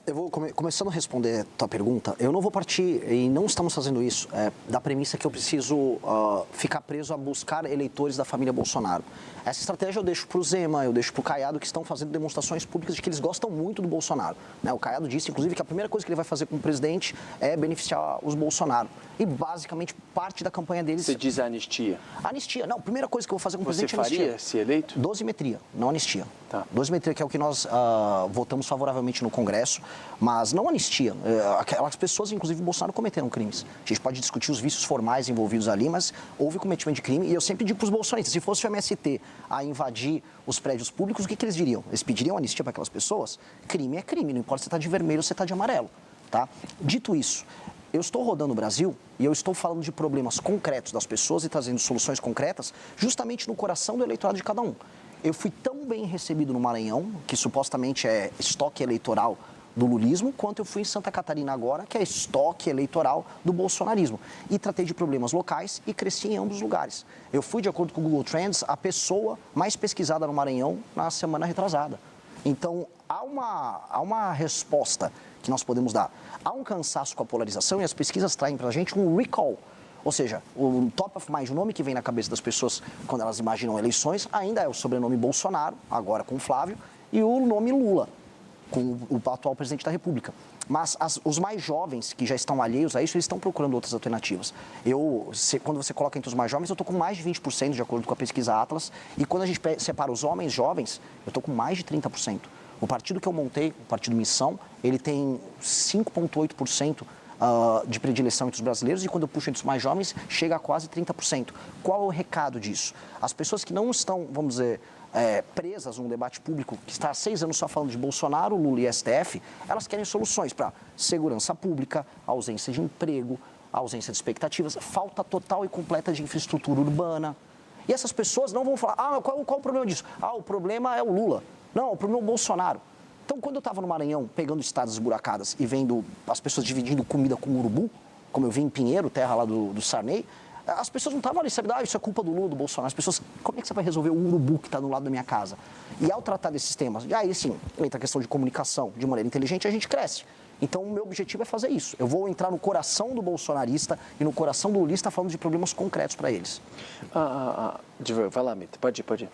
Eu vou começando a responder a tua pergunta. Eu não vou partir, e não estamos fazendo isso, da premissa que eu preciso ficar preso a buscar eleitores da família Bolsonaro. Essa estratégia eu deixo para o Zema, eu deixo para o Caiado, que estão fazendo demonstrações públicas de que eles gostam muito do Bolsonaro. Né? O Caiado disse, inclusive, que a primeira coisa que ele vai fazer como presidente é beneficiar os Bolsonaro. E, basicamente, parte da campanha deles... Você diz a anistia? Anistia. Não, a primeira coisa que eu vou fazer como presidente é anistia. Você faria, se eleito? Dosimetria, não anistia. Tá. Dosimetria, que é o que nós votamos favoravelmente no Congresso, mas não anistia. Aquelas pessoas, inclusive, Bolsonaro cometeram crimes. A gente pode discutir os vícios formais envolvidos ali, mas houve cometimento de crime. E eu sempre digo para os bolsonaristas, se fosse o MST a invadir os prédios públicos, o que eles diriam? Eles pediriam anistia para aquelas pessoas? Crime é crime, não importa se você está de vermelho ou se você está de amarelo. Tá? Dito isso, eu estou rodando o Brasil e eu estou falando de problemas concretos das pessoas e trazendo soluções concretas justamente no coração do eleitorado de cada um. Eu fui tão bem recebido no Maranhão, que supostamente é estoque eleitoral do lulismo, quanto eu fui em Santa Catarina agora, que é estoque eleitoral do bolsonarismo. E tratei de problemas locais e cresci em ambos os lugares. Eu fui, de acordo com o Google Trends, a pessoa mais pesquisada no Maranhão na semana retrasada. Então, há uma resposta que nós podemos dar. Há um cansaço com a polarização e as pesquisas traem para a gente um recall. Ou seja, o top of mind, o nome que vem na cabeça das pessoas quando elas imaginam eleições, ainda é o sobrenome Bolsonaro, agora com Flávio, e o nome Lula, com o atual presidente da República. Mas os mais jovens, que já estão alheios a isso, eles estão procurando outras alternativas. Quando você coloca entre os mais jovens, eu estou com mais de 20%, de acordo com a pesquisa Atlas, e quando a gente separa os homens jovens, eu estou com mais de 30%. O partido que eu montei, o Partido Missão, ele tem 5,8% de predileção entre os brasileiros, e quando eu puxo entre os mais jovens, chega a quase 30%. Qual é o recado disso? As pessoas que não estão, vamos dizer, presas num debate público que está há 6 anos só falando de Bolsonaro, Lula e STF, elas querem soluções para segurança pública, ausência de emprego, ausência de expectativas, falta total e completa de infraestrutura urbana. E essas pessoas não vão falar, qual o problema disso? O problema é o Lula. Não, o problema é o Bolsonaro. Então, quando eu estava no Maranhão, pegando estradas esburacadas e vendo as pessoas dividindo comida com urubu, como eu vi em Pinheiro, terra lá do Sarney, as pessoas não estavam ali, sabe, isso é culpa do Lula, do Bolsonaro. As pessoas, como é que você vai resolver o urubu que está do lado da minha casa? E ao tratar desses temas, aí sim, entra a questão de comunicação de maneira inteligente, a gente cresce. Então, o meu objetivo é fazer isso. Eu vou entrar no coração do bolsonarista e no coração do lulista falando de problemas concretos para eles. Vai lá, Mita, pode ir.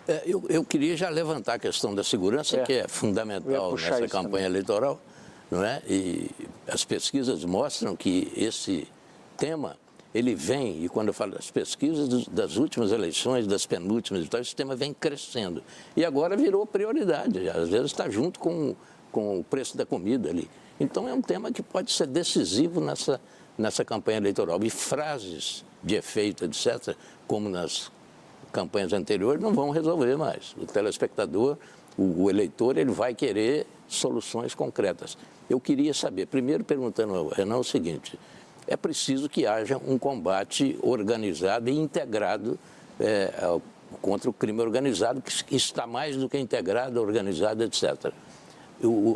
Eu queria já levantar a questão da segurança, que é fundamental nessa campanha eleitoral, não é? E as pesquisas mostram que esse tema, ele vem, e quando eu falo das pesquisas das últimas eleições, das penúltimas e tal, esse tema vem crescendo. E agora virou prioridade, às vezes está junto com o preço da comida ali. Então, é um tema que pode ser decisivo nessa campanha eleitoral. E frases de efeito, etc., como nas campanhas anteriores, não vão resolver mais. O telespectador, o eleitor, ele vai querer soluções concretas. Eu queria saber, primeiro perguntando ao Renan o seguinte, é preciso que haja um combate organizado e integrado contra o crime organizado, que está mais do que integrado, organizado, etc.,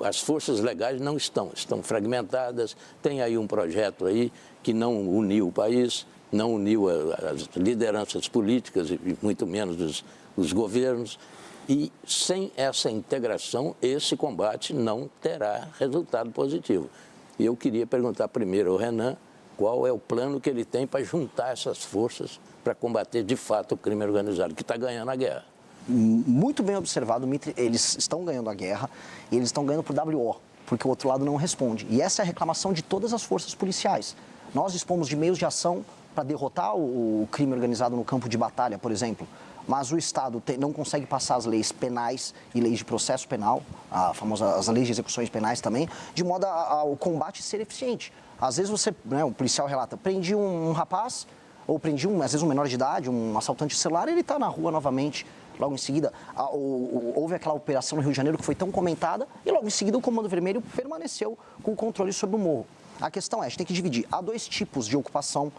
as forças legais não estão fragmentadas, tem aí um projeto aí que não uniu o país, não uniu as lideranças políticas e muito menos os governos, e sem essa integração, esse combate não terá resultado positivo. E eu queria perguntar primeiro ao Renan qual é o plano que ele tem para juntar essas forças para combater de fato o crime organizado, que está ganhando a guerra. Muito bem observado, Mitri, eles estão ganhando a guerra e eles estão ganhando por WO, porque o outro lado não responde. E essa é a reclamação de todas as forças policiais. Nós dispomos de meios de ação para derrotar o crime organizado no campo de batalha, por exemplo, mas o Estado não consegue passar as leis penais e leis de processo penal, as leis de execuções penais também, de modo ao combate ser eficiente. Às vezes o policial relata, prendi um rapaz, ou prendi às vezes um menor de idade, um assaltante de celular, e ele está na rua novamente. Logo em seguida, houve aquela operação no Rio de Janeiro que foi tão comentada e logo em seguida o Comando Vermelho permaneceu com o controle sobre o morro. A questão é, a gente tem que dividir. Há 2 tipos de ocupação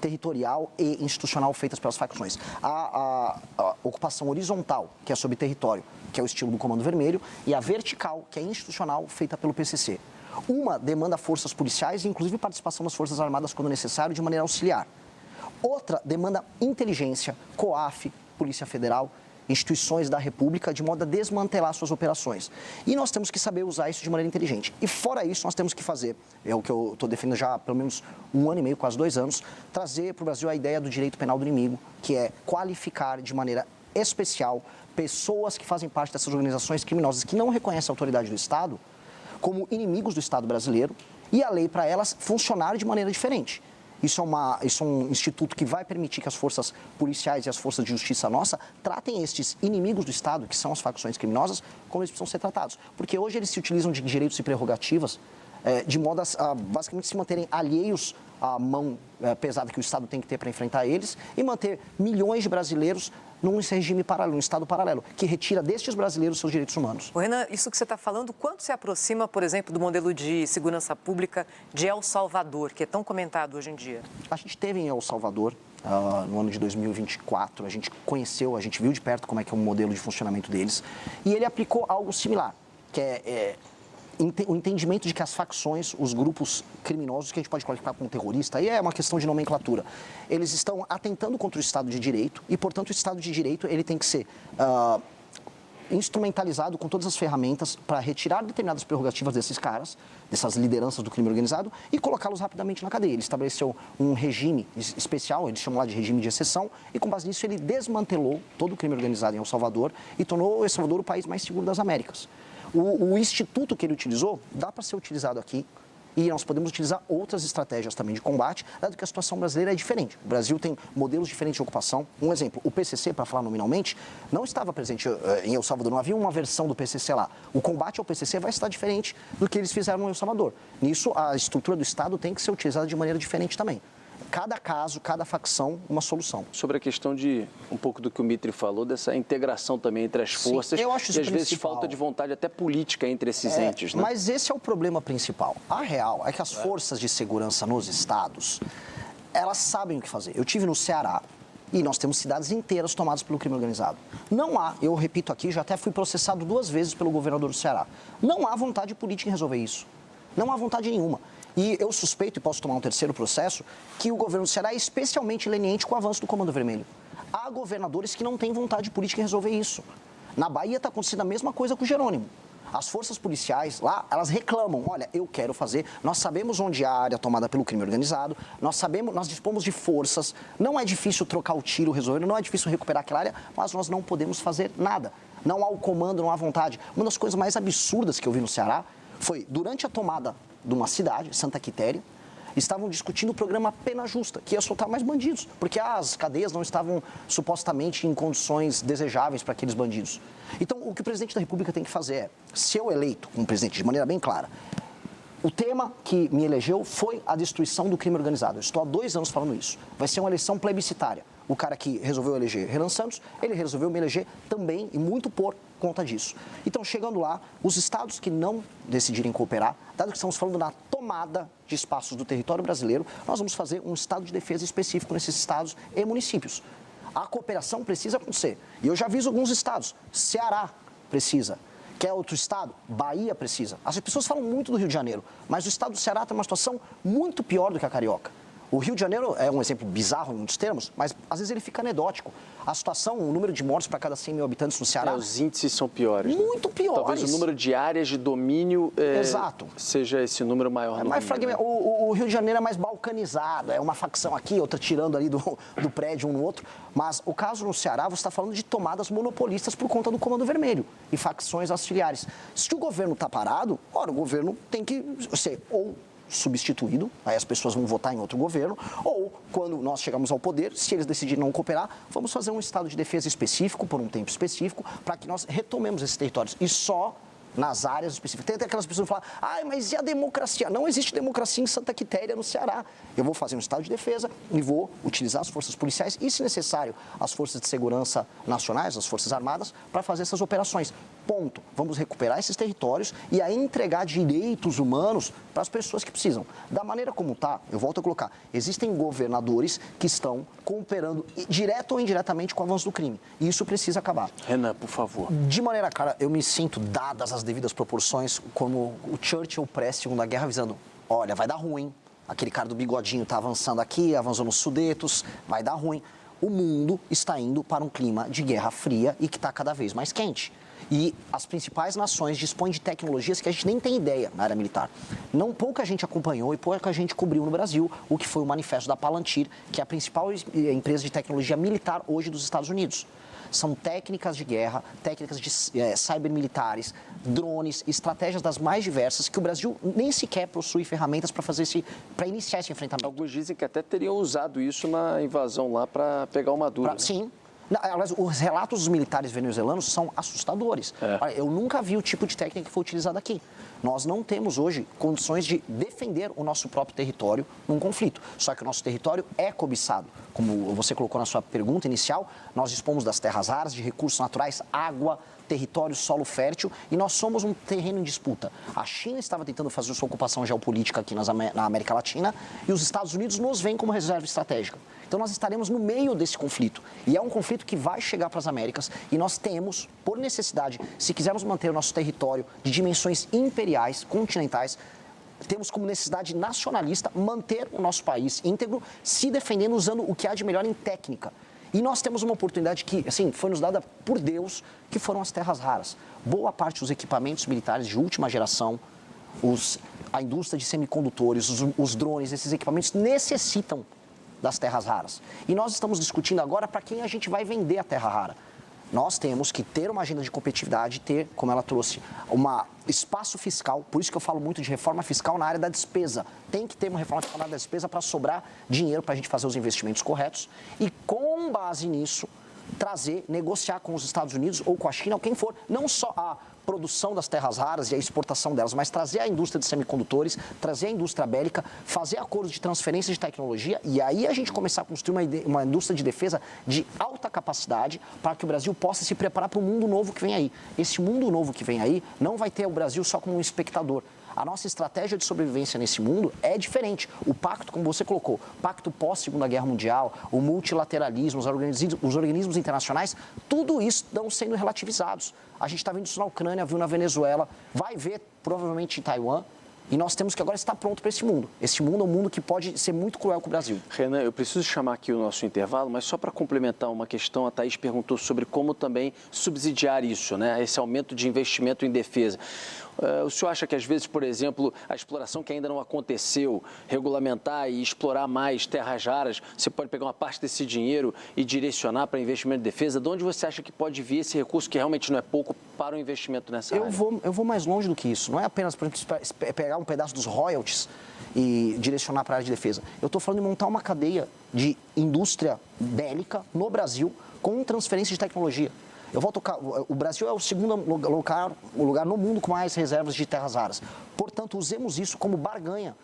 territorial e institucional feitas pelas facções. A ocupação horizontal, que é sobre território, que é o estilo do Comando Vermelho, e a vertical, que é institucional, feita pelo PCC. Uma demanda forças policiais e inclusive participação das Forças Armadas quando necessário de maneira auxiliar. Outra demanda inteligência, COAF, Polícia Federal. instituições da República de modo a desmantelar suas operações. E nós temos que saber usar isso de maneira inteligente. E fora isso, nós temos que fazer, é o que eu estou defendendo já há pelo menos 1 ano e meio, quase 2 anos, trazer para o Brasil a ideia do direito penal do inimigo, que é qualificar de maneira especial pessoas que fazem parte dessas organizações criminosas que não reconhecem a autoridade do Estado como inimigos do Estado brasileiro e a lei para elas funcionar de maneira diferente. Isso é um instituto que vai permitir que as forças policiais e as forças de justiça nossa tratem estes inimigos do Estado, que são as facções criminosas, como eles precisam ser tratados. Porque hoje eles se utilizam de direitos e prerrogativas de modo a basicamente se manterem alheios à mão pesada que o Estado tem que ter para enfrentar eles e manter milhões de brasileiros num regime paralelo, num Estado paralelo, que retira destes brasileiros seus direitos humanos. Renan, isso que você está falando, quanto se aproxima, por exemplo, do modelo de segurança pública de El Salvador, que é tão comentado hoje em dia? A gente teve em El Salvador, no ano de 2024, a gente conheceu, a gente viu de perto como é que é o modelo de funcionamento deles, e ele aplicou algo similar, que é o entendimento de que as facções, os grupos criminosos, que a gente pode qualificar como terrorista, aí é uma questão de nomenclatura, eles estão atentando contra o Estado de Direito e, portanto, o Estado de Direito ele tem que ser instrumentalizado com todas as ferramentas para retirar determinadas prerrogativas desses caras, dessas lideranças do crime organizado e colocá-los rapidamente na cadeia. Ele estabeleceu um regime especial, eles chamam lá de regime de exceção, e com base nisso ele desmantelou todo o crime organizado em El Salvador e tornou El Salvador o país mais seguro das Américas. O instituto que ele utilizou dá para ser utilizado aqui e nós podemos utilizar outras estratégias também de combate, dado que a situação brasileira é diferente. O Brasil tem modelos diferentes de ocupação. Um exemplo, o PCC, para falar nominalmente, não estava presente em El Salvador, não havia uma versão do PCC lá. O combate ao PCC vai estar diferente do que eles fizeram em El Salvador. Nisso, a estrutura do Estado tem que ser utilizada de maneira diferente também. Cada caso, cada facção, uma solução. Sobre a questão de, um pouco do que o Mitri falou, dessa integração também entre as forças, eu acho isso e às vezes falta de vontade até política entre esses entes, né? Mas esse é o problema principal. A real é que as forças de segurança nos estados, elas sabem o que fazer. Eu tive no Ceará e nós temos cidades inteiras tomadas pelo crime organizado. Não há, eu repito aqui, já até fui processado 2 vezes pelo governador do Ceará, não há vontade política em resolver isso. Não há vontade nenhuma. E eu suspeito, e posso tomar um terceiro processo, que o governo do Ceará é especialmente leniente com o avanço do Comando Vermelho. Há governadores que não têm vontade política em resolver isso. Na Bahia está acontecendo a mesma coisa com o Jerônimo. As forças policiais lá, elas reclamam, olha, eu quero fazer, nós sabemos onde há a área tomada pelo crime organizado, nós dispomos de forças, não é difícil trocar o tiro, resolver, não é difícil recuperar aquela área, mas nós não podemos fazer nada. Não há o comando, não há vontade. Uma das coisas mais absurdas que eu vi no Ceará foi, durante a tomada de uma cidade, Santa Quitéria, estavam discutindo o programa Pena Justa, que ia soltar mais bandidos, porque as cadeias não estavam supostamente em condições desejáveis para aqueles bandidos. Então, o que o presidente da República tem que fazer é, se eu eleito como presidente de maneira bem clara, o tema que me elegeu foi a destruição do crime organizado. Eu estou há 2 anos falando isso. Vai ser uma eleição plebiscitária. O cara que resolveu eleger Renan Santos, ele resolveu me eleger também e muito por conta disso. Então, chegando lá, os estados que não decidirem cooperar, dado que estamos falando na tomada de espaços do território brasileiro, nós vamos fazer um estado de defesa específico nesses estados e municípios. A cooperação precisa acontecer. E eu já aviso alguns estados. Ceará precisa. Quer outro estado? Bahia precisa. As pessoas falam muito do Rio de Janeiro, mas o estado do Ceará tem uma situação muito pior do que a carioca. O Rio de Janeiro é um exemplo bizarro em muitos termos, mas às vezes ele fica anedótico. A situação, o número de mortes para cada 100 mil habitantes no Ceará... os índices são piores. Muito piores. Talvez o número de áreas de domínio seja esse número maior. O Rio de Janeiro é mais balcanizado, é uma facção aqui, outra tirando ali do prédio um no outro. Mas o caso no Ceará, você está falando de tomadas monopolistas por conta do Comando Vermelho e facções auxiliares. Se o governo está parado, ora, o governo tem que ser ou substituído, aí as pessoas vão votar em outro governo, ou quando nós chegamos ao poder, se eles decidirem não cooperar, vamos fazer um estado de defesa específico, por um tempo específico, para que nós retomemos esses territórios. E só nas áreas específicas. Tem até aquelas pessoas que falam, mas e a democracia? Não existe democracia em Santa Quitéria, no Ceará. Eu vou fazer um estado de defesa e vou utilizar as forças policiais e, se necessário, as forças de segurança nacionais, as forças armadas, para fazer essas operações. Ponto. Vamos recuperar esses territórios e aí entregar direitos humanos para as pessoas que precisam. Da maneira como está, eu volto a colocar, existem governadores que estão cooperando direto ou indiretamente com o avanço do crime. E isso precisa acabar. Renan, por favor. De maneira clara, eu me sinto, dadas as devidas proporções, como o Churchill pré-Segunda Guerra, avisando, olha, vai dar ruim. Aquele cara do bigodinho está avançando aqui, avançou nos Sudetos, vai dar ruim. o mundo está indo para um clima de guerra fria e que está cada vez mais quente. E as principais nações dispõem de tecnologias que a gente nem tem ideia na área militar. Pouca gente acompanhou e pouca gente cobriu no Brasil o que foi o manifesto da Palantir, que é a principal empresa de tecnologia militar hoje dos Estados Unidos. São técnicas de guerra, técnicas de cybermilitares, drones, estratégias das mais diversas que o Brasil nem sequer possui ferramentas para iniciar esse enfrentamento. Alguns dizem que até teriam usado isso na invasão lá para pegar o Maduro. Sim. Aliás, os relatos dos militares venezuelanos são assustadores. Olha, eu nunca vi o tipo de técnica que foi utilizada aqui. Nós não temos hoje condições de defender o nosso próprio território num conflito. Só que o nosso território é cobiçado. Como você colocou na sua pergunta inicial, nós dispomos das terras raras, de recursos naturais, água, território, solo fértil, e nós somos um terreno em disputa. A China estava tentando fazer sua ocupação geopolítica aqui na América Latina e os Estados Unidos nos veem como reserva estratégica. Então nós estaremos no meio desse conflito. E é um conflito que vai chegar para as Américas e nós temos, por necessidade, se quisermos manter o nosso território de dimensões imperiais, continentais, temos como necessidade nacionalista manter o nosso país íntegro, se defendendo usando o que há de melhor em técnica. E nós temos uma oportunidade que, assim, foi nos dada por Deus, que foram as terras raras. Boa parte dos equipamentos militares de última geração, a indústria de semicondutores, os drones, esses equipamentos necessitam das terras raras. E nós estamos discutindo agora para quem a gente vai vender a terra rara. Nós temos que ter uma agenda de competitividade, ter, como ela trouxe, um espaço fiscal, por isso que eu falo muito de reforma fiscal na área da despesa. Tem que ter uma reforma fiscal na área da despesa para sobrar dinheiro para a gente fazer os investimentos corretos e, com base nisso, negociar com os Estados Unidos ou com a China, ou quem for, não só a produção das terras raras e a exportação delas, mas trazer a indústria de semicondutores, trazer a indústria bélica, fazer acordos de transferência de tecnologia e aí a gente começar a construir uma indústria de defesa de alta capacidade para que o Brasil possa se preparar para o mundo novo que vem aí. Esse mundo novo que vem aí não vai ter o Brasil só como um espectador. A nossa estratégia de sobrevivência nesse mundo é diferente. O pacto, como você colocou, o pacto pós-Segunda Guerra Mundial, o multilateralismo, os organismos internacionais, tudo isso estão sendo relativizados. A gente está vendo isso na Ucrânia, viu na Venezuela, vai ver provavelmente em Taiwan. E nós temos que agora estar pronto para esse mundo. Esse mundo é um mundo que pode ser muito cruel com o Brasil. Renan, eu preciso chamar aqui o nosso intervalo, mas só para complementar uma questão, a Thaís perguntou sobre como também subsidiar isso, né? Esse aumento de investimento em defesa. O senhor acha que, às vezes, por exemplo, a exploração que ainda não aconteceu, regulamentar e explorar mais terras raras, você pode pegar uma parte desse dinheiro e direcionar para investimento em defesa? De onde você acha que pode vir esse recurso, que realmente não é pouco, para o investimento nessa área? Eu vou mais longe do que isso. Não é apenas, por exemplo, pegar um pedaço dos royalties e direcionar para a área de defesa. Eu estou falando de montar uma cadeia de indústria bélica no Brasil com transferência de tecnologia. O Brasil é o segundo lugar no mundo com mais reservas de terras raras. Portanto, usemos isso como barganha.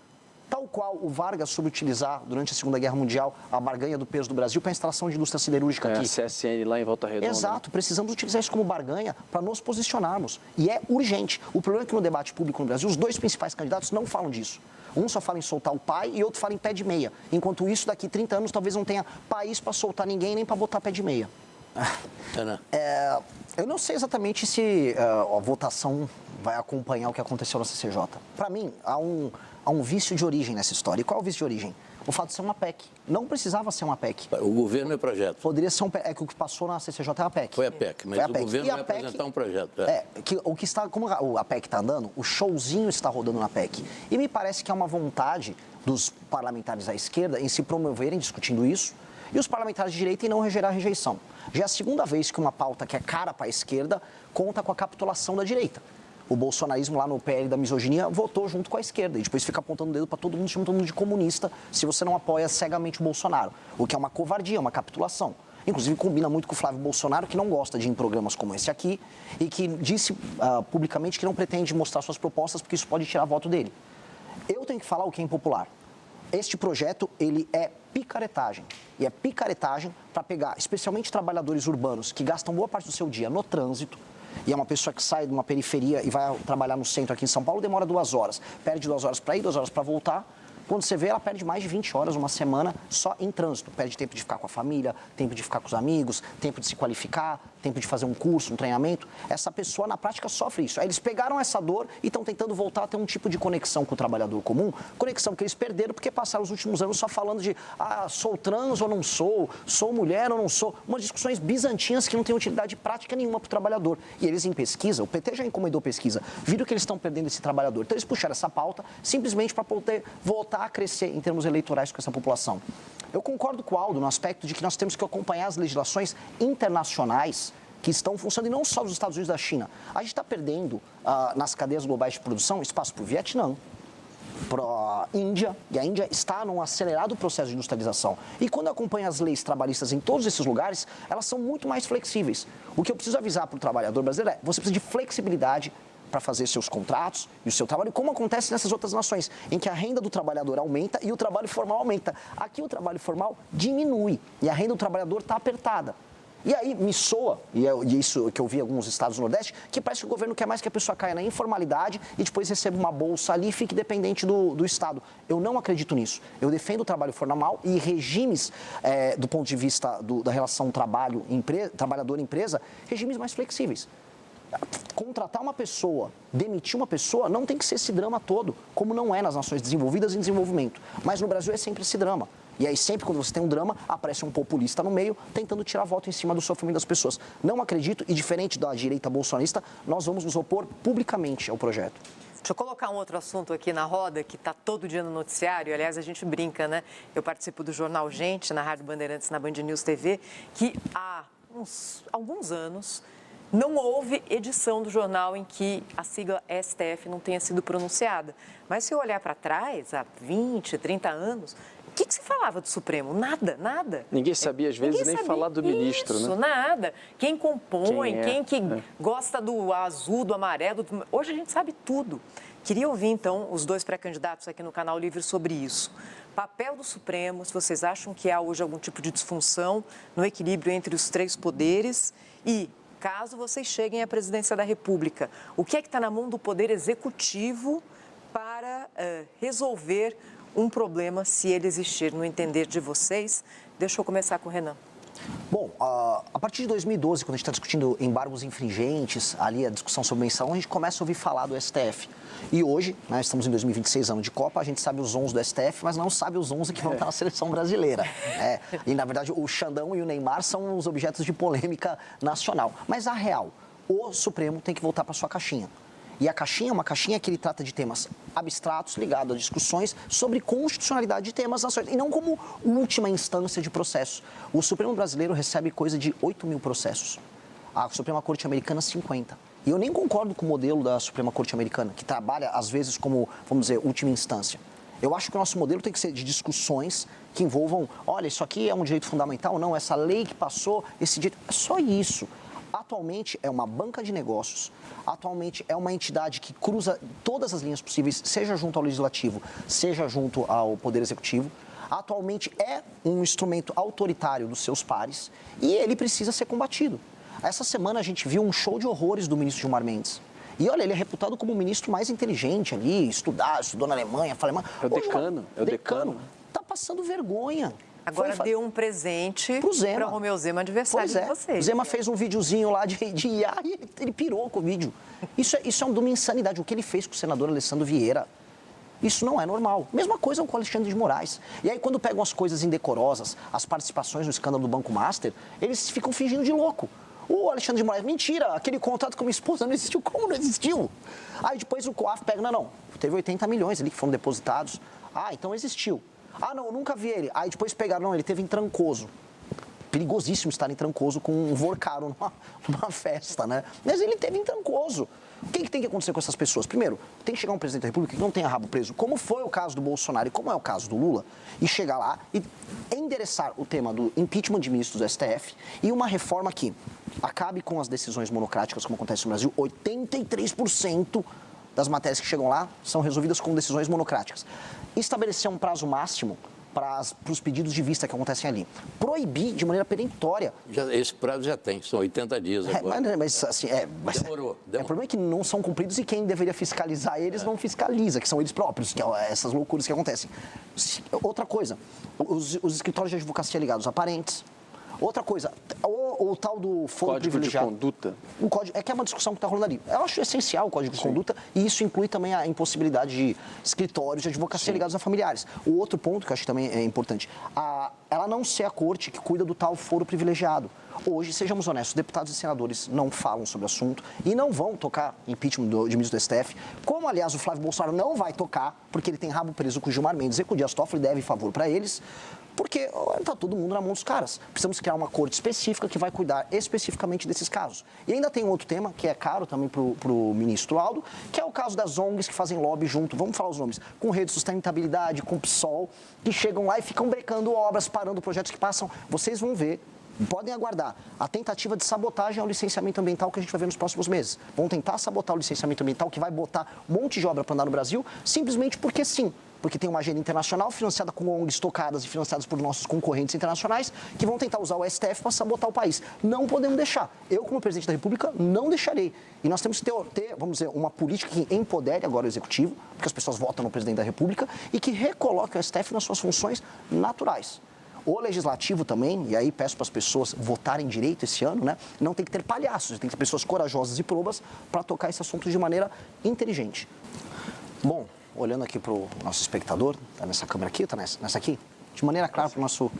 Tal qual o Vargas soube utilizar durante a Segunda Guerra Mundial a barganha do peso do Brasil para a instalação de indústria siderúrgica aqui. A CSN lá em Volta Redonda. Exato, precisamos utilizar isso como barganha para nos posicionarmos. E é urgente. O problema é que no debate público no Brasil, os dois principais candidatos não falam disso. Um só fala em soltar o pai e outro fala em pé de meia. Enquanto isso, daqui 30 anos, talvez não tenha país para soltar ninguém nem para botar pé de meia. Eu não sei exatamente se a votação vai acompanhar o que aconteceu na CCJ. Para mim, há um vício de origem nessa história. E qual é o vício de origem? O fato de ser uma PEC. Não precisava ser uma PEC. O governo é projeto. Poderia ser é que o que passou na CCJ é a PEC. Foi a PEC, mas o governo vai apresentar um projeto. Como a PEC está andando, o showzinho está rodando na PEC. E me parece que há uma vontade dos parlamentares à esquerda em se promoverem discutindo isso, e os parlamentares de direita em não gerar rejeição. Já é a segunda vez que uma pauta que é cara para a esquerda conta com a capitulação da direita. O bolsonarismo lá no PL da misoginia votou junto com a esquerda e depois fica apontando o dedo para todo mundo, chamando todo mundo de comunista se você não apoia cegamente o Bolsonaro. O que é uma covardia, uma capitulação. Inclusive combina muito com o Flávio Bolsonaro, que não gosta de ir em programas como esse aqui e que disse publicamente que não pretende mostrar suas propostas porque isso pode tirar voto dele. Eu tenho que falar o que é impopular. Este projeto, ele é picaretagem. E é picaretagem para pegar, especialmente trabalhadores urbanos que gastam boa parte do seu dia no trânsito, e é uma pessoa que sai de uma periferia e vai trabalhar no centro aqui em São Paulo, demora 2 horas. Perde 2 horas para ir, 2 horas para voltar. Quando você vê, ela perde mais de 20 horas, uma semana, só em trânsito. Perde tempo de ficar com a família, tempo de ficar com os amigos, tempo de se qualificar, tempo de fazer um curso, um treinamento, essa pessoa na prática sofre isso. Aí eles pegaram essa dor e estão tentando voltar a ter um tipo de conexão com o trabalhador comum, conexão que eles perderam porque passaram os últimos anos só falando de sou trans ou não sou mulher ou não sou, umas discussões bizantinas que não têm utilidade prática nenhuma para o trabalhador. E eles em pesquisa, o PT já encomendou pesquisa, viram que eles estão perdendo esse trabalhador. Então eles puxaram essa pauta simplesmente para poder voltar a crescer em termos eleitorais com essa população. Eu concordo com o Aldo no aspecto de que nós temos que acompanhar as legislações internacionais que estão funcionando, e não só dos Estados Unidos e da China. A gente está perdendo, nas cadeias globais de produção, espaço para o Vietnã, para a Índia, e a Índia está num acelerado processo de industrialização. E quando eu acompanho as leis trabalhistas em todos esses lugares, elas são muito mais flexíveis. O que eu preciso avisar para o trabalhador brasileiro é, você precisa de flexibilidade para fazer seus contratos e o seu trabalho, como acontece nessas outras nações, em que a renda do trabalhador aumenta e o trabalho formal aumenta. Aqui o trabalho formal diminui e a renda do trabalhador está apertada. E aí me soa, e isso que eu vi em alguns estados do Nordeste, que parece que o governo quer mais que a pessoa caia na informalidade e depois receba uma bolsa ali e fique dependente do Estado. Eu não acredito nisso. Eu defendo o trabalho formal e regimes, do ponto de vista da relação trabalhador-empresa, regimes mais flexíveis. Contratar uma pessoa, demitir uma pessoa, não tem que ser esse drama todo, como não é nas nações desenvolvidas em desenvolvimento. Mas no Brasil é sempre esse drama. E aí sempre quando você tem um drama, aparece um populista no meio, tentando tirar voto em cima do sofrimento das pessoas. Não acredito, e diferente da direita bolsonarista, nós vamos nos opor publicamente ao projeto. Deixa eu colocar um outro assunto aqui na roda, que está todo dia no noticiário. Aliás, a gente brinca, né? Eu participo do Jornal Gente, na Rádio Bandeirantes, na Band News TV, que há alguns anos não houve edição do jornal em que a sigla STF não tenha sido pronunciada. Mas se eu olhar para trás, há 20, 30 anos, o que se falava do Supremo? Nada, nada. Ninguém sabia, às vezes, nem falar do ministro, isso, né? Nada. Quem compõe, quem gosta do azul, do amarelo. Hoje a gente sabe tudo. Queria ouvir, então, os dois pré-candidatos aqui no Canal Livre sobre isso. Papel do Supremo, se vocês acham que há hoje algum tipo de disfunção no equilíbrio entre os três poderes e, caso vocês cheguem à presidência da República, o que é que está na mão do Poder Executivo para resolver um problema, se ele existir, no entender de vocês? Deixa eu começar com o Renan. Bom, a partir de 2012, quando a gente está discutindo embargos infringentes, ali a discussão sobre mensalão, a gente começa a ouvir falar do STF. E hoje, né, estamos em 2026, ano de Copa, a gente sabe os 11 do STF, mas não sabe os 11 que vão estar na seleção brasileira. E, na verdade, o Xandão e o Neymar são os objetos de polêmica nacional. Mas, a real, o Supremo tem que voltar para sua caixinha. E a caixinha é uma caixinha que ele trata de temas abstratos, ligados a discussões sobre constitucionalidade de temas nacionais, e não como última instância de processo. O Supremo brasileiro recebe coisa de 8 mil processos. A Suprema Corte Americana, 50. E eu nem concordo com o modelo da Suprema Corte Americana, que trabalha, às vezes, como, vamos dizer, última instância. Eu acho que o nosso modelo tem que ser de discussões que envolvam, olha, isso aqui é um direito fundamental, não, essa lei que passou, esse direito... É só isso. Atualmente é uma banca de negócios, atualmente é uma entidade que cruza todas as linhas possíveis, seja junto ao Legislativo, seja junto ao Poder Executivo. Atualmente é um instrumento autoritário dos seus pares e ele precisa ser combatido. Essa semana a gente viu um show de horrores do ministro Gilmar Mendes. E olha, ele é reputado como o ministro mais inteligente ali, estudou na Alemanha, fala alemão. É o decano. Tá passando vergonha. Agora deu um presente para o Romeu Zema, adversário de vocês. O Zema fez um videozinho lá de IA e ele pirou com o vídeo. Isso é uma insanidade. O que ele fez com o senador Alessandro Vieira, isso não é normal. Mesma coisa com o Alexandre de Moraes. E aí, quando pegam as coisas indecorosas, as participações no escândalo do Banco Master, eles ficam fingindo de louco. O Alexandre de Moraes, mentira, aquele contrato com minha esposa não existiu. Como não existiu? Aí depois o COAF pega, não, teve 80 milhões ali que foram depositados. Ah, então existiu. Ah, não, eu nunca vi ele. Aí depois pegaram, não, ele teve em Trancoso. Perigosíssimo estar em Trancoso com um vorcaro numa festa, né? Mas ele teve em Trancoso. O que tem que acontecer com essas pessoas? Primeiro, tem que chegar um presidente da República que não tenha rabo preso, como foi o caso do Bolsonaro e como é o caso do Lula, e chegar lá e endereçar o tema do impeachment de ministros do STF e uma reforma que acabe com as decisões monocráticas, como acontece no Brasil. 83% das matérias que chegam lá são resolvidas com decisões monocráticas. Estabelecer um prazo máximo para os pedidos de vista que acontecem ali. Proibir de maneira peremptória. Esse prazo já tem, são 80 dias agora. Mas assim, Demorou. O problema é que não são cumpridos e quem deveria fiscalizar eles não fiscaliza, que são eles próprios, que é essas loucuras que acontecem. Outra coisa, os escritórios de advocacia ligados a parentes. Outra coisa, o tal do foro Código privilegiado. de conduta? O código, é que é uma discussão que está rolando ali. Eu acho essencial o código de conduta e isso inclui também a impossibilidade de escritórios de advocacia ligados a familiares. O outro ponto que eu acho que também é importante, ela não ser a corte que cuida do tal foro privilegiado. Hoje, sejamos honestos, deputados e senadores não falam sobre o assunto e não vão tocar impeachment de ministro do STF, como, aliás, o Flávio Bolsonaro não vai tocar, porque ele tem rabo preso com o Gilmar Mendes e com o Dias Toffoli, deve favor para eles, porque está todo mundo na mão dos caras. Precisamos criar uma corte específica que vai cuidar especificamente desses casos. E ainda tem outro tema, que é caro também para o ministro Aldo, que é o caso das ONGs que fazem lobby junto, vamos falar os nomes, com Rede de Sustentabilidade, com o PSOL, que chegam lá e ficam brecando obras, parando projetos que passam. Vocês vão ver, podem aguardar, a tentativa de sabotagem ao licenciamento ambiental que a gente vai ver nos próximos meses. Vão tentar sabotar o licenciamento ambiental que vai botar um monte de obra para andar no Brasil, simplesmente porque sim. Porque tem uma agenda internacional financiada com ONGs tocadas e financiadas por nossos concorrentes internacionais que vão tentar usar o STF para sabotar o país. Não podemos deixar. Eu, como presidente da República, não deixarei. E nós temos que ter, vamos dizer, uma política que empodere agora o Executivo, porque as pessoas votam no presidente da República, e que recoloque o STF nas suas funções naturais. O Legislativo também, e aí peço para as pessoas votarem direito esse ano, né? Não tem que ter palhaços, tem que ter pessoas corajosas e probas para tocar esse assunto de maneira inteligente. Bom, olhando aqui para o nosso espectador, tá nessa câmera aqui, tá nessa aqui, de maneira clara para o nosso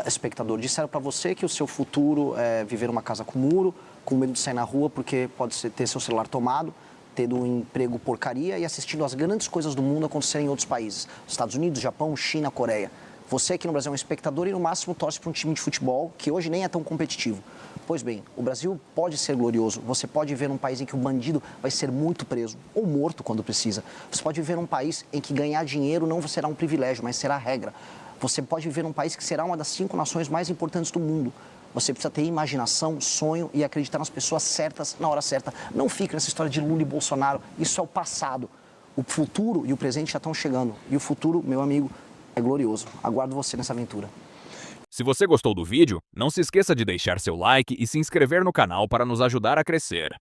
espectador, disseram para você que o seu futuro é viver uma casa com muro, com medo de sair na rua porque pode ter seu celular tomado, tendo um emprego porcaria e assistindo às grandes coisas do mundo acontecerem em outros países, Estados Unidos, Japão, China, Coreia. Você aqui no Brasil é um espectador e no máximo torce para um time de futebol que hoje nem é tão competitivo. Pois bem, o Brasil pode ser glorioso. Você pode viver num país em que o bandido vai ser muito preso ou morto quando precisa. Você pode viver num país em que ganhar dinheiro não será um privilégio, mas será a regra. Você pode viver num país que será uma das 5 nações mais importantes do mundo. Você precisa ter imaginação, sonho e acreditar nas pessoas certas na hora certa. Não fique nessa história de Lula e Bolsonaro. Isso é o passado. O futuro e o presente já estão chegando. E o futuro, meu amigo, é glorioso. Aguardo você nessa aventura. Se você gostou do vídeo, não se esqueça de deixar seu like e se inscrever no canal para nos ajudar a crescer.